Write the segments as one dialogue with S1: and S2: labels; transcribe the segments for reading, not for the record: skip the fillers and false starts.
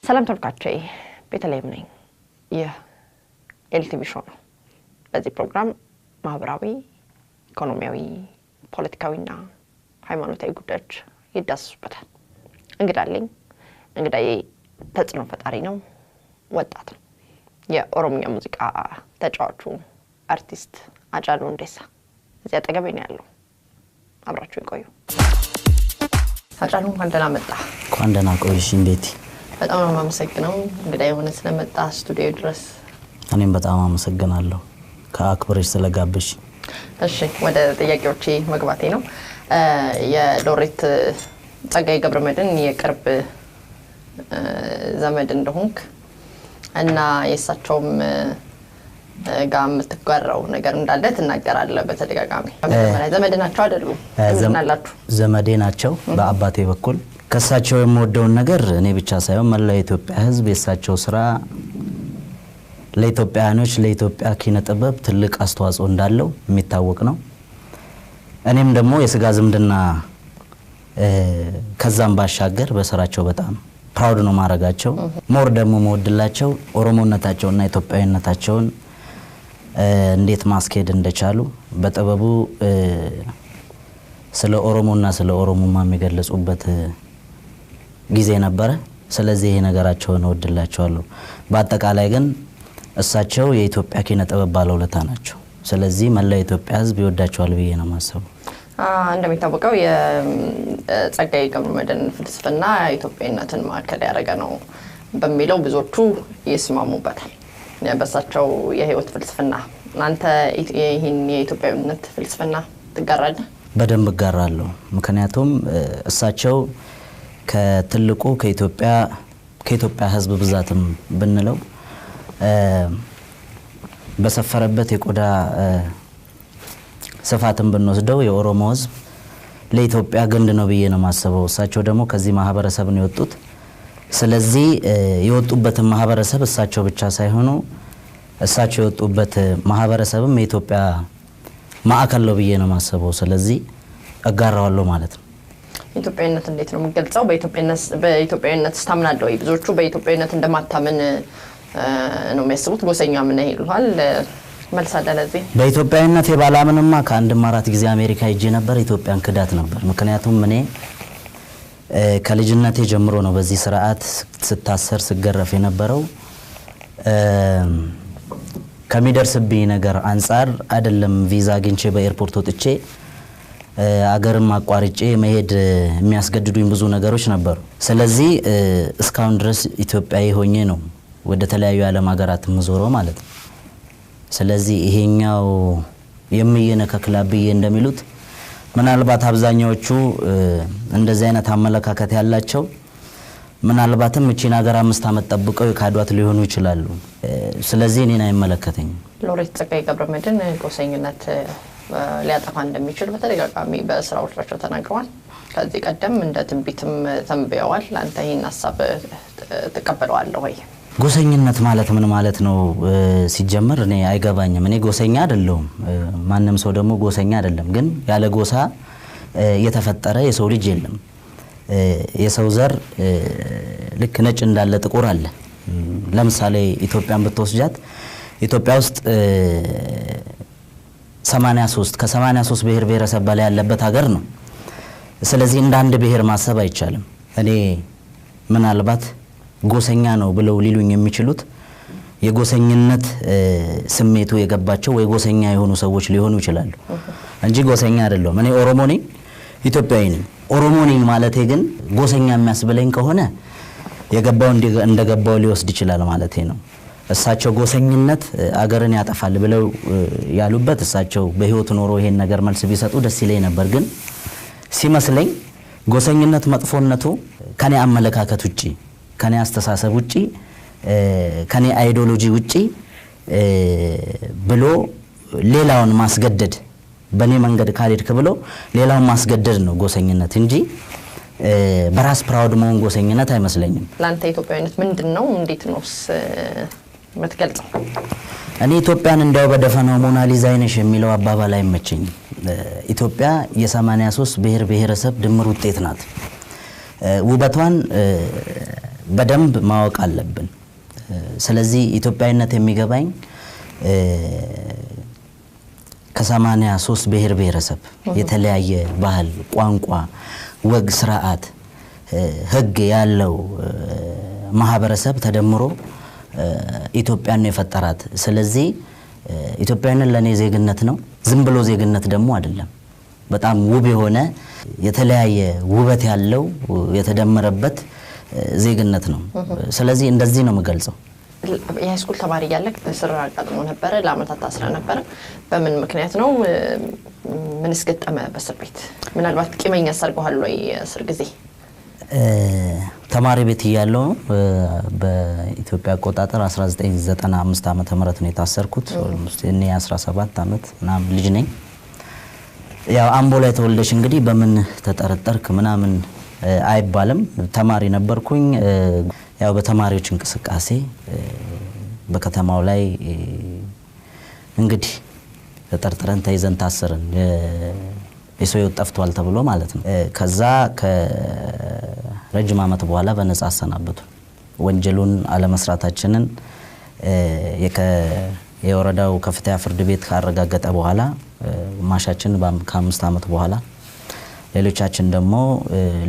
S1: ሰላም ተልካቼ ቤተልሔም ነኝ። ይህ ኤልቲቪ ሾው ነው። በዚህ ፕሮግራም ማህበራዊ፣ ኢኮኖሚያዊ፣ ፖለቲካዊና ሃይማኖታዊ ጉዳዮች ይዳሰሱበታል። እንግዳዬ ተጽዕኖ ፈጣሪ ነው፣ ወጣት ነው። የኦሮሚያ ሙዚቃ ተጫዋቹ አርቲስት ሃጫሉ ሁንዴሳ እዚህ አጠገቤ ነው ያለው። አብራችሁ ይቆዩ። ሃጫሉ እንኳን ደህና መጣ።
S2: እንኳን ደህና ቆይሽ። እንዴት?
S1: በጣም ነው የማመሰግነው እንግዳዬ ሆነ ስለመጣ ስቱዲዮ ድረስ።
S2: እኔም በጣም አመሰግናለሁ ከአክብረሽ ስለጋበሽ።
S1: እሺ ወደ ጥያቄዎቼ መግባቴ ነው። የሎሬት ጸጋዬ ገብረመድህን የቅርብ ዘመድ እንደሆንክ እና የሳቸውም ጋር የምትጋራው ነገር እንዳለ ትናገራለህ በተደጋጋሚ። ዘመድ ናቸው አይደሉ?
S2: ዘመዴ ናቸው በአባቴ በኩል። ከሳቸው የምወደውን ነገር እኔ ብቻ ሳይሆን መላው የኢትዮጵያ ሕዝብ የሳቸው ስራ ለኢትዮጵያኖች ለኢትዮጵያ ኪነ ጥበብ ትልቅ አስተዋጽኦ እንዳለው የሚታወቅ ነው። እኔም ደግሞ የስጋ ዝምድና ከዛም ባሻገር በስራቸው በጣም ፕራውድ ነው ማረጋቸው። ሞር ደግሞ መወድላቸው ኦሮሞነታቸውና ኢትዮጵያዊነታቸውን እንዴት ማስኬድ እንደቻሉ በጥበቡ ስለ ኦሮሞና ስለ ኦሮሞማ የሚገለጹበት ጊዜ ነበር። ስለዚህ ይሄ ነገራቸውን ወድላቸዋለሁ። በአጠቃላይ ግን እሳቸው የኢትዮጵያ ኪነ ጥበብ ባለውለታ ናቸው። ስለዚህ መላው የኢትዮጵያ ህዝብ ይወዳቸዋል ብዬ ነው ማሰበው።
S1: እንደሚታወቀው የጸጋዬ ገብረመድህን ፍልስፍና ኢትዮጵያዊነትን ማዕከል ያደረገ ነው በሚለው ብዙዎቹ ይስማሙበታል። በእሳቸው የህይወት ፍልስፍና አንተ ይህን የኢትዮጵያዊነት ፍልስፍና ትጋራለህ?
S2: በደንብ እጋራለሁ። ምክንያቱም እሳቸው ከትልቁ ከኢትዮጵያ ህዝብ ብዛትም ብንለው በሰፈረበት የቆዳ ስፋትን ብንወስደው የኦሮሞ ህዝብ ለኢትዮጵያ ግንድ ነው ብዬ ነው ማሰበው። እሳቸው ደግሞ ከዚህ ማህበረሰብ ነው የወጡት። ስለዚህ የወጡበትን ማህበረሰብ እሳቸው ብቻ ሳይሆኑ እሳቸው የወጡበት ማህበረሰብም የኢትዮጵያ ማዕከል ነው ብዬ ነው ማሰበው። ስለዚህ እጋራዋለሁ ማለት ነው።
S1: ኢትዮጵያዊነት እንዴት ነው የሚገልጸው? በኢትዮጵያዊነት ታምናለህ ወይ? ብዙዎቹ በኢትዮጵያዊነት እንደማታምን ነው የሚያስቡት። ጎሰኛ ምን ይሉሃል? መልሳለህ ለዚህ?
S2: በኢትዮጵያዊነት የባላምንማ ከአንድም 4 ጊዜ አሜሪካ ሄጄ ነበር። ኢትዮጵያን ክዳት ነበር። ምክንያቱም እኔ ከልጅነቴ ጀምሮ ነው በዚህ ስርዓት ስታሰር ስገረፍ የነበረው። ከሚደርስብኝ ነገር አንፃር አይደለም ቪዛ አግኝቼ በኤርፖርት ወጥቼ አገርም አቋርጬ መሄድ የሚያስገድዱኝ ብዙ ነገሮች ነበሩ። ስለዚህ እስካሁን ድረስ ኢትዮጵያዊ ሆኜ ነው ወደ ተለያዩ ዓለም ሀገራት ምዞረው ማለት ነው። ስለዚህ ይሄኛው የሚየነከክላብዬ እንደሚሉት ምናልባት አብዛኛዎቹ እንደዚህ አይነት አመለካከት ያላቸው ምናልባትም እቺን ሀገር 5 ዓመት ጠብቀው የካዷት ሊሆኑ ይችላሉ። ስለዚህ እኔን አይመለከተኝም።
S1: ሎሬት ጸጋዬ ገብረመድህን ጎሰኝነት ሊያጠፋ እንደሚችል በተደጋጋሚ በስራዎቻቸው ተናግረዋል። ከዚህ ቀደም እንደ ትንቢትም ተንብየዋል። አንተ ይህን ሀሳብ ተቀበለዋለህ ወይ?
S2: ጎሰኝነት ማለት ምን ማለት ነው ሲጀመር እኔ አይገባኝም። እኔ ጎሰኛ አይደለሁም፣ ማንም ሰው ደግሞ ጎሰኛ አይደለም። ግን ያለ ጎሳ የተፈጠረ የሰው ልጅ የለም። የሰው ዘር ልክ ነጭ እንዳለ ጥቁር አለ። ለምሳሌ ኢትዮጵያን ብትወስጃት ኢትዮጵያ ውስጥ 83 ብሔር ብሔረሰብ በላይ ያለበት ሀገር ነው። ስለዚህ እንደ አንድ ብሔር ማሰብ አይቻልም። እኔ ምናልባት ጎሰኛ ነው ብለው ሊሉኝ የሚችሉት የጎሰኝነት ስሜቱ የገባቸው ወይ ጎሰኛ የሆኑ ሰዎች ሊሆኑ ይችላሉ እንጂ ጎሰኛ አይደለም። እኔ ኦሮሞ ነኝ፣ ኢትዮጵያዊ ነኝ። ኦሮሞ ነኝ ማለቴ ግን ጎሰኛ የሚያስብለኝ ከሆነ የገባው እንደገባው ሊወስድ ይችላል ማለቴ ነው። እሳቸው ጎሰኝነት አገርን ያጠፋል ብለው ያሉበት እሳቸው በህይወት ኖሮ ይሄን ነገር መልስ ቢሰጡ ደስ ይለኝ ነበር። ግን ሲመስለኝ ጎሰኝነት መጥፎነቱ ከኔ አመለካከት ውጪ፣ ከኔ አስተሳሰብ ውጪ፣ ከኔ አይዲዮሎጂ ውጪ ብሎ ሌላውን ማስገደድ፣ በኔ መንገድ ካልሄድክ ብሎ ሌላውን ማስገደድ ነው ጎሰኝነት እንጂ በራስ ፕራውድ መሆን ጎሰኝነት አይመስለኝም።
S1: ላንተ ኢትዮጵያዊነት ምንድነው? እንዴት ነውስ መትገልጸው?
S2: እኔ ኢትዮጵያን እንደው በደፈናው ሞናሊዛ አይነሽ የሚለው አባባል አይመቸኝም። ኢትዮጵያ የ83 ብሔር ብሔረሰብ ድምር ውጤት ናት። ውበቷን በደንብ ማወቅ አለብን። ስለዚህ ኢትዮጵያዊነት የሚገባኝ ከ83 ብሔር ብሔረሰብ የተለያየ ባህል፣ ቋንቋ፣ ወግ፣ ስርዓት፣ ህግ ያለው ማህበረሰብ ተደምሮ ኢትዮጵያን ነው የፈጠራት። ስለዚህ ኢትዮጵያዊነት ለኔ ዜግነት ነው። ዝም ብሎ ዜግነት ደግሞ አይደለም። በጣም ውብ የሆነ የተለያየ ውበት ያለው የተደመረበት ዜግነት ነው። ስለዚህ እንደዚህ ነው የምገልጸው።
S1: የሃይስኩል ተማሪ እያለህ እስር አጋጥሞ ነበረ፣ ለአመታት ታስረ ነበረ። በምን ምክንያት ነው? ምንስ ገጠመ በእስር ቤት? ምናልባት ቂመኛ ሰርገዋል ወይ እስር ጊዜ?
S2: ተማሪ ቤት እያለሁ በኢትዮጵያ አቆጣጠር 1995 ዓመተ ምህረት ነው የታሰርኩት። እኔ 17 ዓመት ምናምን ልጅ ነኝ። ያው አምቦ ላይ ተወልደሽ እንግዲህ በምን ተጠረጠርክ ምናምን አይባልም። ተማሪ ነበርኩኝ። ያው በተማሪዎች እንቅስቃሴ በከተማው ላይ እንግዲህ ተጠርጥረን ተይዘን ታሰርን። የሰው ሕይወት ጠፍቷል ተብሎ ማለት ነው። ከዛ ከረጅም ዓመት በኋላ በነጻ አሰናበቱ። ወንጀሉን አለመስራታችንን የወረዳው ከፍተኛ ፍርድ ቤት ካረጋገጠ በኋላ ማሻችን ከ5 ዓመት በኋላ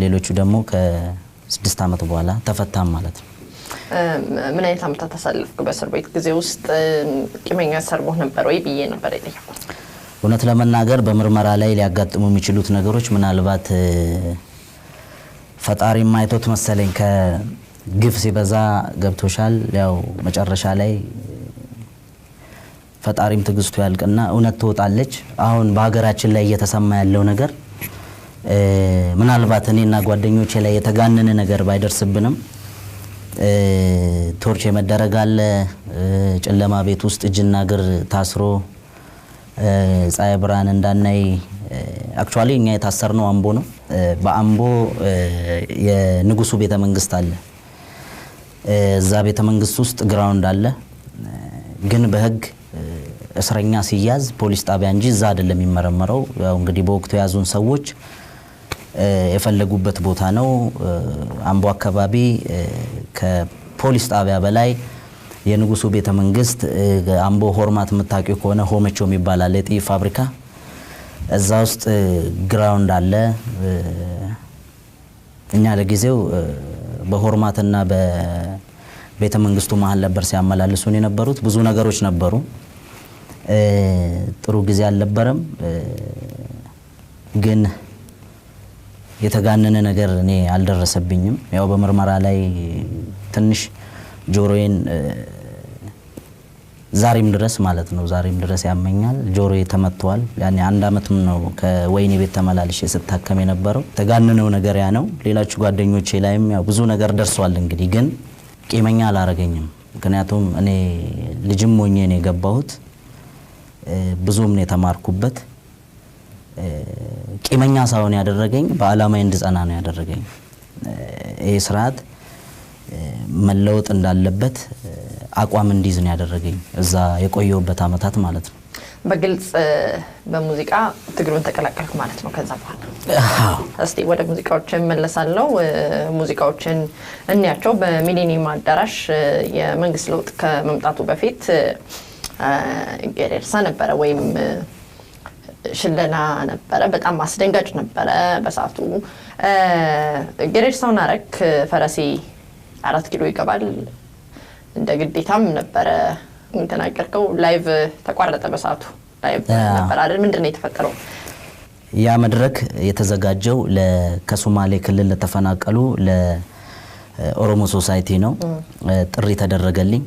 S2: ሌሎቹ ደግሞ ከ6 ዓመት በኋላ ተፈታም ማለት ነው።
S1: ምን አይነት ዓመታት ተሳልፍኩ በእስር ቤት ጊዜ ውስጥ? ቂመኛ ሰርቦ ነበር ወይ ብዬ ነበር የጠየቁት።
S2: እውነት ለመናገር በምርመራ ላይ ሊያጋጥሙ የሚችሉት ነገሮች ምናልባት ፈጣሪ ማይቶት መሰለኝ ከግፍ ሲበዛ ገብቶሻል። ያው መጨረሻ ላይ ፈጣሪም ትግስቱ ያልቅና እውነት ትወጣለች። አሁን በሀገራችን ላይ እየተሰማ ያለው ነገር ምናልባት እኔና ጓደኞቼ ላይ የተጋነነ ነገር ባይደርስብንም ቶርች የመደረግ አለ። ጨለማ ቤት ውስጥ እጅና እግር ታስሮ ፀሐይ ብርሃን እንዳናይ። አክቹአሊ እኛ የታሰርነው አምቦ ነው። በአምቦ የንጉሱ ቤተ መንግስት አለ። እዛ ቤተ መንግስት ውስጥ ግራውንድ አለ። ግን በህግ እስረኛ ሲያዝ ፖሊስ ጣቢያ እንጂ እዛ አይደለም የሚመረመረው። ያው እንግዲህ በወቅቱ ያዙን ሰዎች የፈለጉበት ቦታ ነው። አምቦ አካባቢ ከፖሊስ ጣቢያ በላይ የንጉሱ ቤተ መንግስት አምቦ ሆርማት የምታውቂው ከሆነ ሆመቾ የሚባል የጥይት ፋብሪካ እዛ ውስጥ ግራውንድ አለ። እኛ ለጊዜው በሆርማትና በቤተ መንግስቱ መሀል ነበር ሲያመላልሱን የነበሩት። ብዙ ነገሮች ነበሩ። ጥሩ ጊዜ አልነበረም። ግን የተጋነነ ነገር እኔ አልደረሰብኝም። ያው በምርመራ ላይ ትንሽ ጆሮዬን ዛሬም ድረስ ማለት ነው ያመኛል። ጆሮዬ ተመቷል። ያኔ 1 አመት ነው ከወይኔ ቤት ተመላልሼ ስታከም የነበረው። ተጋነነው ነገር ያ ነው። ሌሎች ጓደኞቼ ላይም ያው ብዙ ነገር ደርሷል። እንግዲህ ግን ቂመኛ አላረገኝም። ምክንያቱም እኔ ልጅም ሆኜ ነው የገባሁት። ብዙም ነው የተማርኩበት። ቂመኛ ሳይሆን ያደረገኝ በአላማዬ እንድጸና ነው ያደረገኝ። ይሄ ስርዓት መለወጥ እንዳለበት አቋም እንዲይዝ ነው ያደረገኝ እዛ የቆየሁበት አመታት ማለት ነው።
S1: በግልጽ በሙዚቃ ትግሉን ተቀላቀልኩ ማለት ነው። ከዛ በኋላ እስቲ ወደ ሙዚቃዎች መለሳለሁ። ሙዚቃዎችን እንያቸው። በሚሊኒየም አዳራሽ የመንግስት ለውጥ ከመምጣቱ በፊት ገሬርሳ ነበረ ወይም ሽለላ ነበረ። በጣም አስደንጋጭ ነበረ በሰዓቱ። ገሬርሳውን አረክ ፈረሴ 4 ኪሎ ይገባል እንደ ግዴታም ነበረ እንተናገርከው። ላይቭ ተቋረጠ በሰዓቱ። ላይቭ ነበር አይደል? ምንድነው የተፈጠረው?
S2: ያ መድረክ የተዘጋጀው ከሶማሌ ክልል ለተፈናቀሉ ለኦሮሞ ሶሳይቲ ነው። ጥሪ ተደረገልኝ።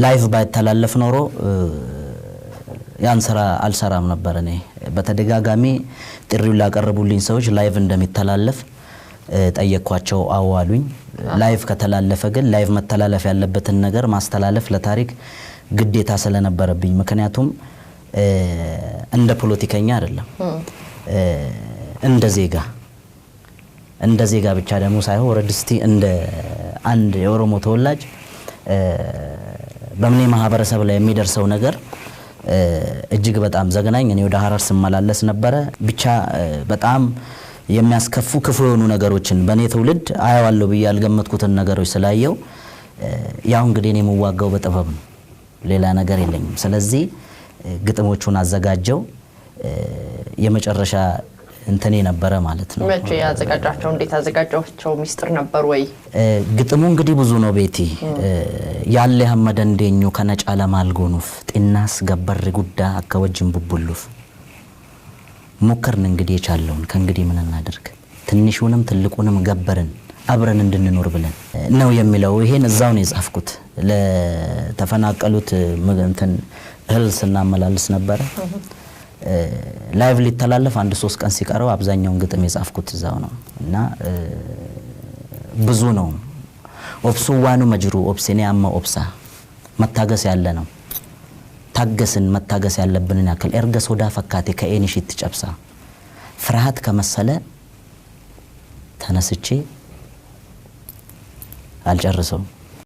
S2: ላይቭ ባይተላለፍ ኖሮ ያን ስራ አልሰራም ነበር። እኔ በተደጋጋሚ ጥሪው ላቀረቡልኝ ሰዎች ላይቭ እንደሚተላለፍ ጠየቅኳቸው። አዋሉኝ። ላይቭ ከተላለፈ ግን ላይቭ መተላለፍ ያለበትን ነገር ማስተላለፍ ለታሪክ ግዴታ ስለነበረብኝ፣ ምክንያቱም እንደ ፖለቲከኛ አይደለም እንደ ዜጋ ብቻ ደግሞ ሳይሆን ወረድስቲ እንደ አንድ የኦሮሞ ተወላጅ በእኔ ማህበረሰብ ላይ የሚደርሰው ነገር እጅግ በጣም ዘግናኝ። እኔ ወደ ሐረር ስመላለስ ነበረ። ብቻ በጣም የሚያስከፉ ክፉ የሆኑ ነገሮችን በኔ ትውልድ አያዋለሁ ብዬ ያልገመትኩትን ነገሮች ስላየው ያው እንግዲህ እኔ የምዋጋው በጥበብ ነው ሌላ ነገር የለኝም ስለዚህ ግጥሞቹን አዘጋጀው የመጨረሻ እንተኔ ነበረ ማለት ነው
S1: መቼ ያዘጋጃቸው እንዴት አዘጋጃቸው ሚስጥር ነበር ወይ
S2: ግጥሙ እንግዲህ ብዙ ነው ቤቲ ያለ ያመደንደኙ ከነጫ ለማልጎኑፍ ጤናስ ገበር ጉዳ አከወጅም ቡቡሉፍ ሞከርን እንግዲህ የቻለውን ከእንግዲህ ምን እናደርግ ትንሹንም ትልቁንም ገበርን አብረን እንድንኖር ብለን ነው የሚለው ይሄን እዛው ነው የጻፍኩት ለተፈናቀሉት እንትን እህልስና መላልስ ነበር ላይቭ ሊተላለፍ አንድ 3 ቀን ሲቀረው አብዛኛውን ግጥም የጻፍኩት እዛው ነው እና ብዙ ነው ኦፕሱዋኑ መጅሩ ኦፕሲኔ አማ ኦፕሳ መታገስ ያለ ነው ታገስን መታገስ ያለብንን ያክል ኤርገስ ወዳ ፈካቴ ከኤኒሽት ጨብሳ ፍርሃት ከመሰለ ተነስቼ አልጨርሰው